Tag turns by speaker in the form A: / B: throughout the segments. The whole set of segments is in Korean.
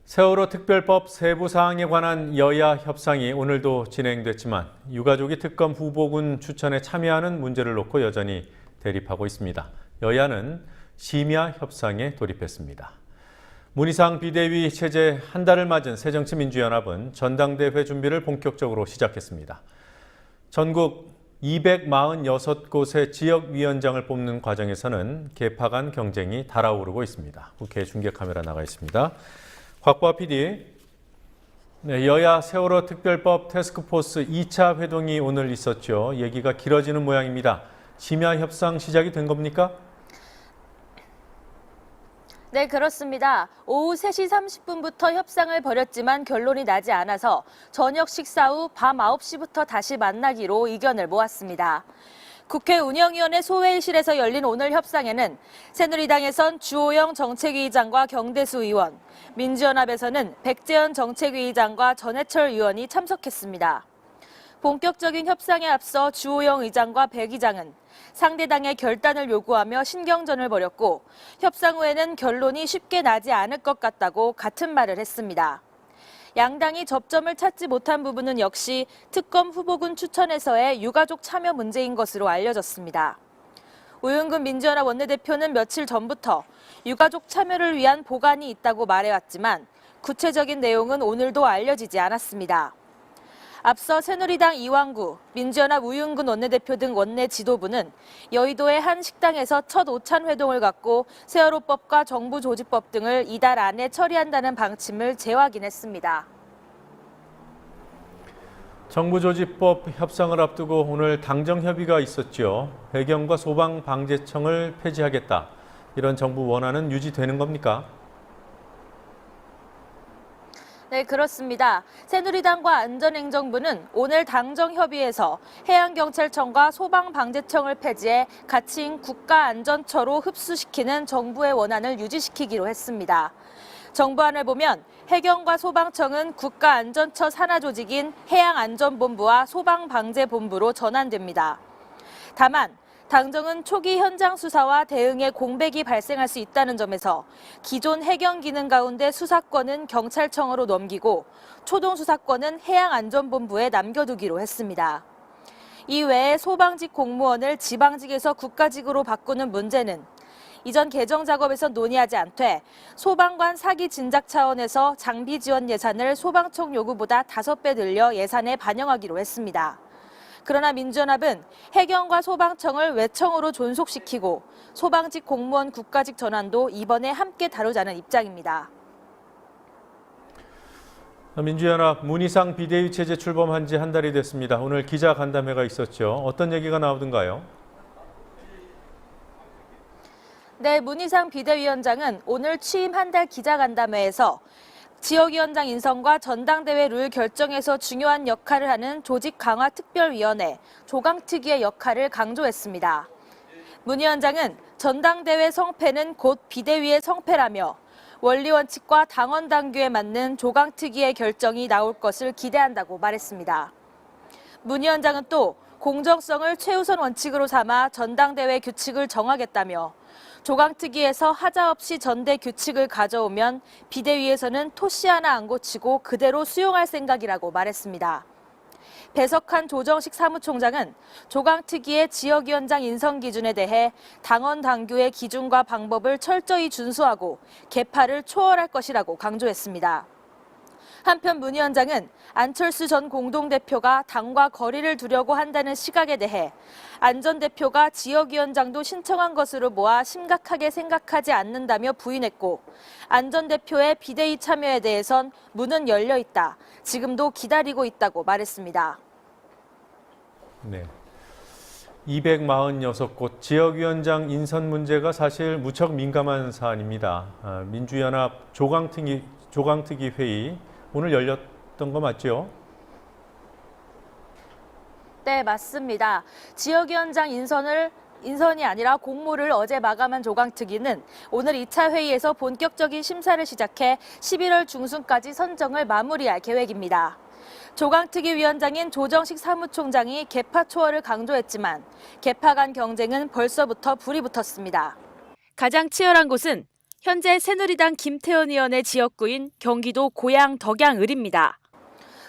A: 세월호 특별법 세부 사항에 관한 여야 협상이 오늘도 진행됐지만 유가족이 특검 후보군 추천에 참여하는 문제를 놓고 여전히 대립하고 있습니다. 여야는 심야 협상에 돌입했습니다. 문희상 비대위 체제 한 달을 맞은 새정치민주연합은 전당대회 준비를 본격적으로 시작했습니다. 전국 246곳의 지역위원장을 뽑는 과정에서는 계파 간 경쟁이 달아오르고 있습니다. 국회 중계카메라 나가 있습니다. 곽보아 PD, 여야 세월호 특별법 태스크포스 2차 회동이 오늘 있었죠. 얘기가 길어지는 모양입니다. 심야 협상 시작이 된 겁니까?
B: 네, 그렇습니다. 오후 3시 30분부터 협상을 벌였지만 결론이 나지 않아서 저녁 식사 후 밤 9시부터 다시 만나기로 의견을 모았습니다. 국회 운영위원회 소회의실에서 열린 오늘 협상에는 새누리당에선 주호영 정책위의장과 경대수 의원, 민주연합에서는 백재현 정책위의장과 전해철 의원이 참석했습니다. 본격적인 협상에 앞서 주호영 의장과 백 의장은 상대당의 결단을 요구하며 신경전을 벌였고 협상 후에는 결론이 쉽게 나지 않을 것 같다고 같은 말을 했습니다. 양당이 접점을 찾지 못한 부분은 역시 특검 후보군 추천에서의 유가족 참여 문제인 것으로 알려졌습니다. 우윤근 민주연합 원내대표는 며칠 전부터 유가족 참여를 위한 보관이 있다고 말해왔지만 구체적인 내용은 오늘도 알려지지 않았습니다. 앞서 새누리당 이왕구, 민주연합 우윤근 원내대표 등 원내 지도부는 여의도의 한 식당에서 첫 오찬 회동을 갖고 세월호법과 정부조직법 등을 이달 안에 처리한다는 방침을 재확인했습니다.
A: 정부조직법 협상을 앞두고 오늘 당정협의가 있었죠. 해경과 소방방재청을 폐지하겠다. 이런 정부 원안은 유지되는 겁니까?
B: 네, 그렇습니다. 새누리당과 안전행정부는 오늘 당정협의에서 해양경찰청과 소방방재청을 폐지해 가칭 국가안전처로 흡수시키는 정부의 원안을 유지시키기로 했습니다. 정부안을 보면 해경과 소방청은 국가안전처 산하조직인 해양안전본부와 소방방재본부로 전환됩니다. 다만 당정은 초기 현장 수사와 대응에 공백이 발생할 수 있다는 점에서 기존 해경 기능 가운데 수사권은 경찰청으로 넘기고 초동 수사권은 해양안전본부에 남겨두기로 했습니다. 이외에 소방직 공무원을 지방직에서 국가직으로 바꾸는 문제는 이전 개정 작업에서 논의하지 않되 소방관 사기 진작 차원에서 장비 지원 예산을 소방청 요구보다 5배 늘려 예산에 반영하기로 했습니다. 그러나 민주연합은 해경과 소방청을 외청으로 존속시키고 소방직 공무원 국가직 전환도 이번에 함께 다루자는 입장입니다.
A: 민주연합 문희상 비대위 체제 출범한 지 한 달이 됐습니다. 오늘 기자간담회가 있었죠. 어떤 얘기가 나오던가요?
B: 네, 문희상 비대위원장은 오늘 취임 한 달 기자간담회에서 지역위원장 인선과 전당대회 룰 결정에서 중요한 역할을 하는 조직강화특별위원회, 조강특위의 역할을 강조했습니다. 문 위원장은 전당대회 성패는 곧 비대위의 성패라며 원리원칙과 당원 당규에 맞는 조강특위의 결정이 나올 것을 기대한다고 말했습니다. 문 위원장은 또 공정성을 최우선 원칙으로 삼아 전당대회 규칙을 정하겠다며 조강특위에서 하자 없이 전대 규칙을 가져오면 비대위에서는 토시 하나 안 고치고 그대로 수용할 생각이라고 말했습니다. 배석한 조정식 사무총장은 조강특위의 지역위원장 인선 기준에 대해 당원 당규의 기준과 방법을 철저히 준수하고 계파를 초월할 것이라고 강조했습니다. 한편 문 위원장은 안철수 전 공동대표가 당과 거리를 두려고 한다는 시각에 대해 안 전 대표가 지역위원장도 신청한 것으로 보아 심각하게 생각하지 않는다며 부인했고 안 전 대표의 비대위 참여에 대해선 문은 열려 있다. 지금도 기다리고 있다고 말했습니다.
A: 네. 246곳 지역위원장 인선 문제가 사실 무척 민감한 사안입니다. 민주연합 조강특위 회의 오늘 열렸던 거 맞죠?
B: 네, 맞습니다. 지역위원장 인선이 아니라 공모를 어제 마감한 조강특위는 오늘 2차 회의에서 본격적인 심사를 시작해 11월 중순까지 선정을 마무리할 계획입니다. 조강특위 위원장인 조정식 사무총장이 계파 초월을 강조했지만 계파 간 경쟁은 벌써부터 불이 붙었습니다. 가장 치열한 곳은 현재 새누리당 김태현 의원의 지역구인 경기도 고양 덕양을입니다.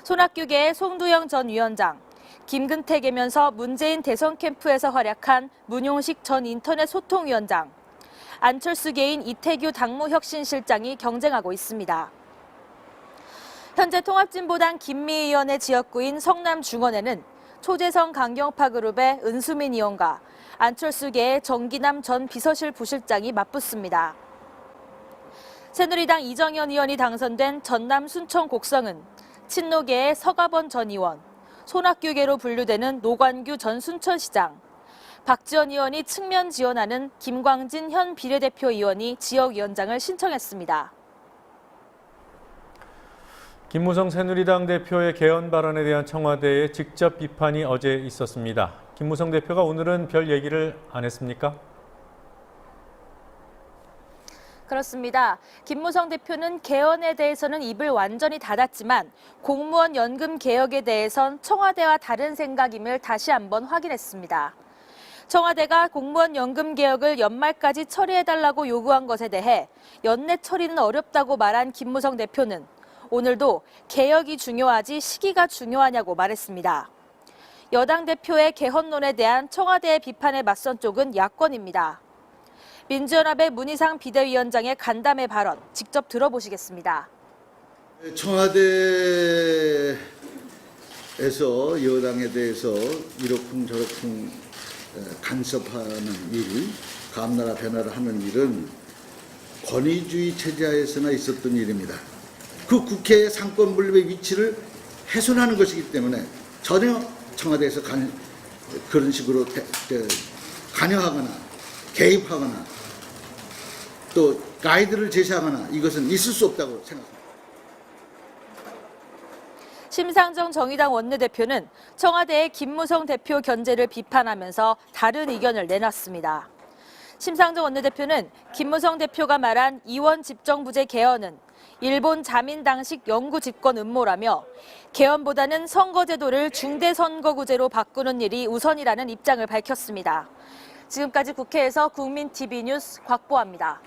B: 손학규계의 송두영 전 위원장, 김근태계면서 문재인 대선 캠프에서 활약한 문용식 전 인터넷 소통위원장, 안철수계인 이태규 당무혁신실장이 경쟁하고 있습니다. 현재 통합진보당 김미희 의원의 지역구인 성남 중원에는 초재성 강경파 그룹의 은수민 의원과 안철수계의 정기남 전 비서실 부실장이 맞붙습니다. 새누리당 이정현 의원이 당선된 전남 순천 곡성은 친노계의 서가번 전 의원, 손학규계로 분류되는 노관규 전 순천시장, 박지원 의원이 측면 지원하는 김광진 현 비례대표 의원이 지역위원장을 신청했습니다.
A: 김무성 새누리당 대표의 개헌 발언에 대한 청와대의 직접 비판이 어제 있었습니다. 김무성 대표가 오늘은 별 얘기를 안 했습니까?
B: 그렇습니다. 김무성 대표는 개헌에 대해서는 입을 완전히 닫았지만 공무원 연금 개혁에 대해선 청와대와 다른 생각임을 다시 한번 확인했습니다. 청와대가 공무원 연금 개혁을 연말까지 처리해달라고 요구한 것에 대해 연내 처리는 어렵다고 말한 김무성 대표는 오늘도 개혁이 중요하지 시기가 중요하냐고 말했습니다. 여당 대표의 개헌론에 대한 청와대의 비판에 맞선 쪽은 야권입니다. 민주연합의 문희상 비대위원장의 간담회 발언 직접 들어보시겠습니다.
C: 청와대에서 여당에 대해서 이러쿵저러쿵 간섭하는 일, 감나라 변화를 하는 일은 권위주의 체제하에서나 있었던 일입니다. 그 국회의 상권 분립의 위치를 훼손하는 것이기 때문에 전혀 청와대에서 그런 식으로 관여하거나 개입하거나 또 가이드를 제시하거나 이것은 있을 수 없다고 생각합니다.
B: 심상정 정의당 원내대표는 청와대의 김무성 대표 견제를 비판하면서 다른 의견을 내놨습니다. 심상정 원내대표는 김무성 대표가 말한 이원 집정부제 개헌은 일본 자민당식 영구 집권 음모라며 개헌보다는 선거제도를 중대선거구제로 바꾸는 일이 우선이라는 입장을 밝혔습니다. 지금까지 국회에서 국민TV 뉴스 곽보아입니다.